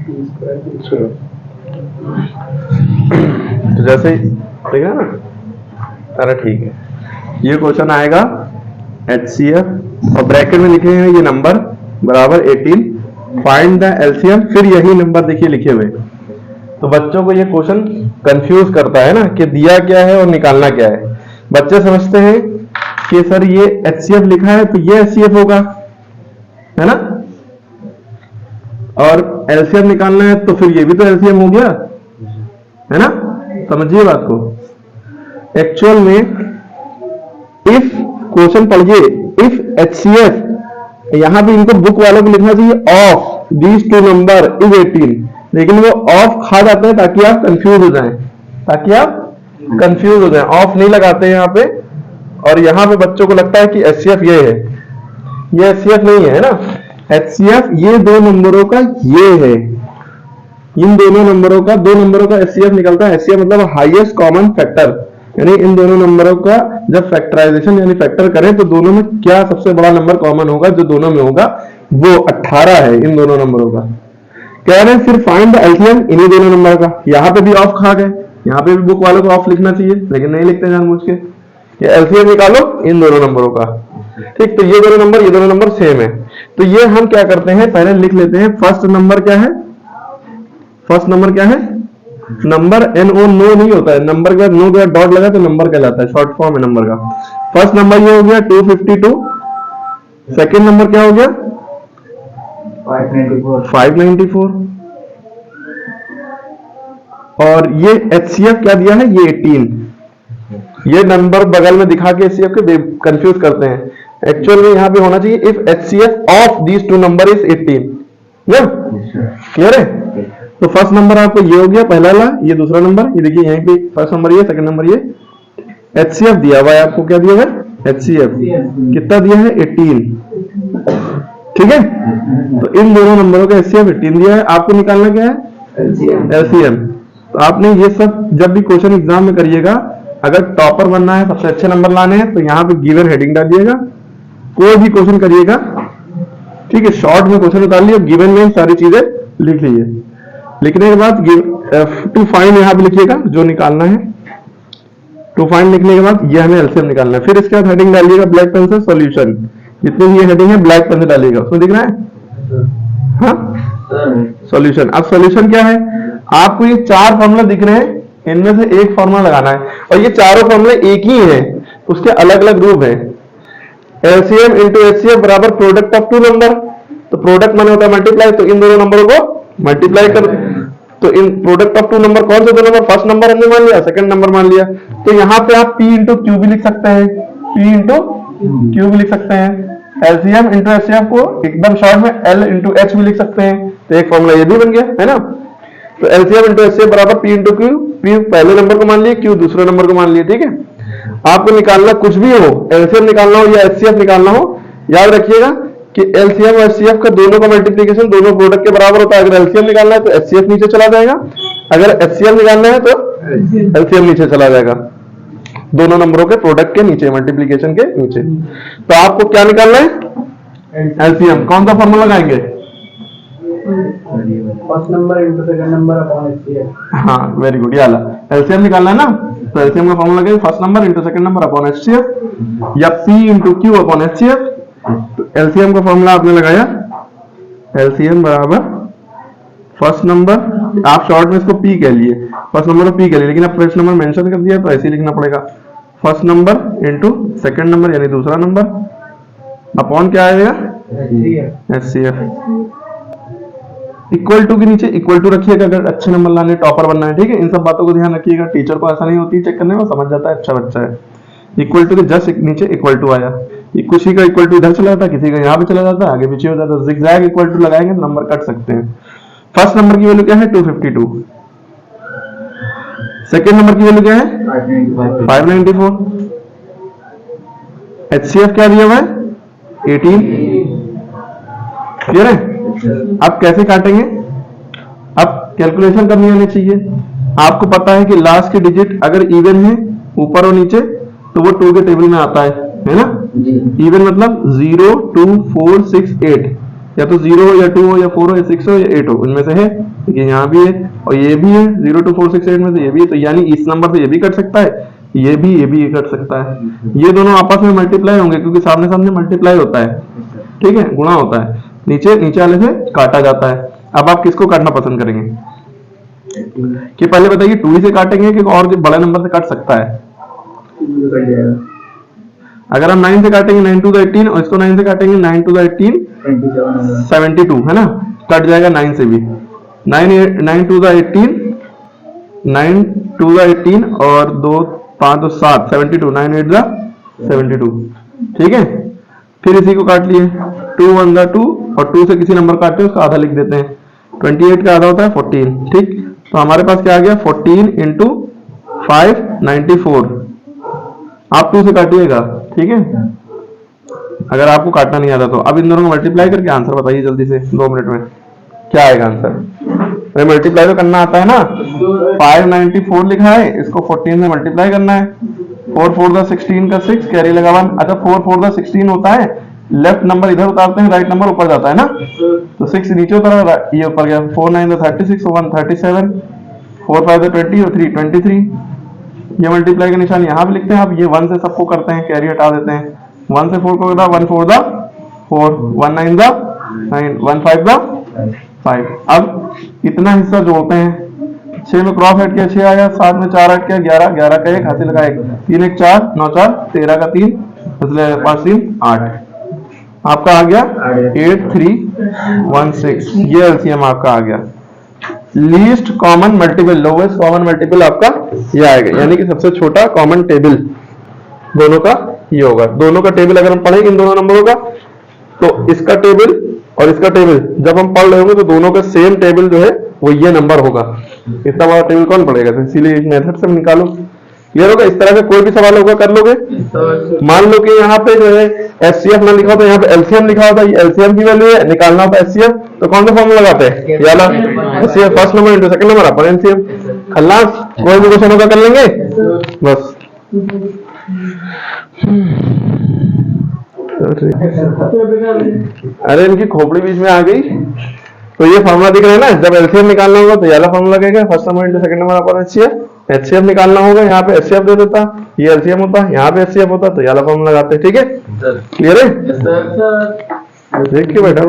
तो जैसे ही ठीक है ना, अरे ठीक है, ये क्वेश्चन आएगा HCF और ब्रैकेट में लिखे हैं ये नंबर बराबर 18, फाइंड द एलसीएम, फिर यही नंबर देखिए लिखे हुए। तो बच्चों को ये क्वेश्चन कंफ्यूज करता है ना कि दिया क्या है और निकालना क्या है। बच्चे समझते हैं कि सर ये HCF लिखा है तो ये HCF होगा, है ना, और एलसीएम निकालना है तो फिर ये भी तो एलसीएम हो गया, है ना। समझिए बात को। एक्चुअल में इफ क्वेश्चन पढ़िए, इफ HCF, यहां भी इनको बुक वालों को लिखना चाहिए of these two number is 18, लेकिन वो ऑफ खा जाते हैं ताकि आप कंफ्यूज हो जाएं, ताकि आप कंफ्यूज हो जाएं, ऑफ नहीं लगाते हैं यहाँ पे। और यहाँ पे बच्चों को लगता है कि HCF ये है, ये HCF नहीं है ना। HCF ये दो नंबरों का ये है, इन दोनों नंबरों का, दो नंबरों का HCF निकलता है। HCF मतलब हाईएस्ट कॉमन फैक्टर, यानी इन दोनों नंबरों का जब फैक्टराइजेशन यानी फैक्टर करें तो दोनों में क्या सबसे बड़ा नंबर कॉमन होगा, जो दोनों में होगा वो 18 है इन दोनों नंबरों का। कह रहे हैं फिर फाइंड द एलसीएम इन्हीं दोनों नंबर का। यहाँ पे भी ऑफ खा गए, यहाँ पे भी बुक वालों को ऑफ लिखना चाहिए लेकिन नहीं लिखते जानबूझ के, एलसीएम निकालो इन दोनों नंबरों का। ठीक, तो ये दोनों नंबर सेम है। तो ये हम क्या करते हैं, पहले लिख लेते हैं फर्स्ट नंबर क्या है। फर्स्ट नंबर क्या है, नंबर NO नो नहीं होता है, नंबर के बाद नो के बाद डॉट लगा तो नंबर कहलाता है, शॉर्ट फॉर्म है नंबर का। फर्स्ट नंबर ये हो गया 252, सेकेंड नंबर क्या हो गया 594, और ये HCF क्या दिया है, ये 18। ये नंबर बगल में दिखा के HCF के कंफ्यूज करते हैं। एक्चुअल में यहाँ पे होना चाहिए if HCF of these two number is 18 ना, क्लियर है। तो फर्स्ट नंबर आपको ये हो गया पहला वाला, ये दूसरा नंबर, ये देखिए यहीं पे फर्स्ट नंबर ये, सेकंड नंबर ये। HCF दिया हुआ है आपको, क्या दिया हुआ है HCF, कितना दिया है 18, ठीक है। तो इन दोनों नंबरों का HCF 18 दिया है, आपको निकालना क्या है LCM। तो आपने ये सब जब भी क्वेश्चन एग्जाम में करिएगा, अगर टॉपर बनना है, सबसे अच्छे नंबर लाने हैं, तो यहाँ पे गिवन हेडिंग डालिएगा, कोई भी क्वेश्चन करिएगा, ठीक है। शॉर्ट में क्वेश्चन उतार लिया, गिवन में सारी चीजें लिख लीजिए। लिखने के बाद टू फाइंड यहाँ पे लिखिएगा जो निकालना है, टू फाइंड लिखने के बाद ये हमें एलसीएम निकालना है। फिर इसके बाद हेडिंग डालिएगा ब्लैक पेन से सॉल्यूशन, जितनी भी ये हेडिंग है ब्लैक पेन से डालिएगा, उसमें दिख रहा है हाँ सॉल्यूशन। अब सॉल्यूशन क्या है, आपको ये चार फॉर्मूला दिख रहे हैं, इनमें से एक फॉर्मूला लगाना है, और ये चारों फॉर्मूले एक ही है, उसके अलग अलग रूप है। एलसीएम इंटू HCF बराबर प्रोडक्ट ऑफ टू नंबर, तो प्रोडक्ट माने होता है मल्टीप्लाई, तो इन दोनों नंबरों को मल्टीप्लाई कर, तो इन प्रोडक्ट ऑफ टू नंबर कौन से दो नंबर, फर्स्ट नंबर हमने मान लिया, सेकंड नंबर मान लिया। तो यहाँ पे आप P इंटू क्यू भी लिख सकते हैं, P इंटू क्यू भी लिख सकते हैं। एलसीएम इंटू HCF को एकदम शॉर्ट में L इंटू H भी लिख सकते हैं, तो एक फॉर्मूला ये भी बन गया है ना। तो एलसीएम इंटू HCF बराबर P इंटू क्यू, P पहले नंबर को मान लिया, Q दूसरे नंबर को मान लिया, ठीक है। आपको निकालना कुछ भी हो, एलसीएम निकालना हो या HCF निकालना हो, याद रखिएगा कि एलसीएम और HCF का दोनों का मल्टीप्लिकेशन दोनों प्रोडक्ट के बराबर होता है। अगर एलसीएम निकालना है तो HCF नीचे चला जाएगा, अगर HCF निकालना है तो एलसीएम नीचे चला जाएगा, दोनों नंबरों के प्रोडक्ट के नीचे, मल्टीप्लिकेशन के नीचे। तो आपको क्या निकालना है एलसीएम, कौन सा फॉर्मूला लगाएंगे, first number into second number upon HCF। हाँ वेरी गुड, ये वाला एलसीएम निकालना है ना, तो एलसीएम का फॉर्मूला क्या है, first number into second number upon HCF या P into Q upon HCF। तो एलसीएम का फॉर्मूला आपने लगाया, एलसीएम बराबर फर्स्ट नंबर, आप शॉर्ट में इसको P कह लिए, फर्स्ट नंबर को P कह लिए, लेकिन आप फर्स्ट नंबर मेंशन कर दिया तो ऐसे ही लिखना पड़ेगा, first number into second number यानी दूसरा नंबर अपॉन क्या आएगा HCF। इक्वल टू के नीचे इक्वल टू रखिएगा अगर अच्छे नंबर लाने, टॉपर बनना है, ठीक है। इन सब बातों को ध्यान रखिएगा, टीचर को ऐसा नहीं होती चेक करने में, समझ जाता है अच्छा बच्चा है। इक्वल टू के जस्ट नीचे इक्वल टू आया, किसी का इक्वल टू इधर चला जाता है, किसी का यहाँ पे चला जाता है, आगे पीछे हो जाता है, जिगजैग इक्वल टू लगाएंगे तो नंबर कट सकते हैं। फर्स्ट नंबर की वैल्यू क्या है 252, सेकेंड नंबर की वैल्यू क्या है 594, HCF क्या दिया हुआ है 18, क्लियर है। अब कैसे काटेंगे, अब कैलकुलेशन करनी आनी चाहिए। आपको पता है कि लास्ट के डिजिट अगर इवन है ऊपर और नीचे तो वो 2 के टेबल में आता है ना। इवन मतलब 0 2 4 6 8, या तो 0 हो या 2 हो या 4 हो या 6 हो या 8 हो, उनमें से है। ये यहाँ भी है और ये भी है, 0 2 4 6 8 में से ये भी है। तो यानी इस नंबर से ये भी कट सकता है, ये भी कट सकता है। ये दोनों आपस में मल्टीप्लाई होंगे क्योंकि सामने सामने मल्टीप्लाई होता है, ठीक है, गुणा होता है। नीचे नीचे वाले से काटा जाता है। अब आप किसको काटना पसंद करेंगे कि पहले बताइए 2 ही से काटेंगे कि और जो बड़ा नंबर से काट सकता है? कट जाएगा। अगर हम 9 से काटेंगे 9 टू द 18 और इसको 9 से काटेंगे 9 टू द 18 72 है ना, कट जाएगा 9 से भी। 9 टू द 18 9 टू द 18 और 2 5 2 7 72 9 8 द 72, ठीक है। फिर इसी को काट लिए 2 1 द 2 और 2 से किसी नंबर काटते हैं उसका आधा लिख देते हैं। 28 का आधा होता है 14, ठीक। तो हमारे पास क्या आ गया 14 इंटू 5 94। आप 2 से काटिएगा, ठीक है, अगर आपको काटना नहीं आता तो। अब इन दोनों को मल्टीप्लाई करके आंसर बताइए जल्दी से 2 मिनट में क्या आएगा आंसर। मल्टीप्लाई तो करना आता है ना। 594 लिखा है, इसको 14 से मल्टीप्लाई करना है। 4 4 द 16 का 6 कैरी लगा 1। अच्छा 4 4 द 16 होता है, लेफ्ट नंबर इधर उतारते हैं, राइट नंबर ऊपर जाता है ना, तो 6 नीचे उतरा, ये ऊपर गया। 4 9 द 36 1 37, 4 5 द 20 और 3 23। ये मल्टीप्लाई का निशान यहाँ भी लिखते हैं। अब ये 1 से सबको करते हैं, कैरी हटा देते हैं। 1 से 4 को 1 4 द 4 1 9 द 9 1 5 द 5। अब इतना हिस्सा जोड़ते हैं। 6 में क्रॉस हट किया 6 आया, 7 में 4 हट किया 11, 11 का 1 हासिल लगा 1, 3 1 4 9 4 13 का 3 इसलिए 5 3 8। आपका आ गया 8316। ये एलसीएम आपका आ गया। Least common multiple, lowest common multiple आपका ये आएगा, यानी कि सबसे छोटा कॉमन टेबल दोनों का ये होगा। दोनों का टेबल अगर हम पढ़ेंगे इन दोनों नंबरों का, तो इसका टेबल और इसका टेबल जब हम पढ़ रहे होंगे तो दोनों का सेम टेबल जो है वो ये नंबर होगा। इतना बड़ा टेबल कौन पढ़ेगा? तो इसीलिए एक मेथड से निकालो। क्लियर होगा? इस तरह का कोई भी सवाल होगा कर लोगे। मान लो कि यहाँ पे जो है एचसीएफ ना लिखा होता, यहाँ पे एलसीएम लिखा होता, ये एलसीएम की वैल्यू है, निकालना होता एचसीएफ, तो कौन सा फॉर्मूला लगाते हैं? ये वाला HCF first number into second number अपन एलसीएम। खल्लास कोई भी क्वेश्चन होगा कर लेंगे बस। अरे इनकी खोपड़ी बीच में आ गई। तो ये फॉर्मूला दिख रहा है ना, जब एलसीएम निकालना होगा तो ये वाला फॉर्मूला लगेगा, first number into second number अपन एचसीएफ निकालना होगा, यहाँ पे एचसीएफ दे देता, ये एलसीएम होता, यहाँ पे एचसीएफ होता, तो ये वाला फॉर्मूला लगाते हैं। ठीक है, क्लियर है? देख के बैठा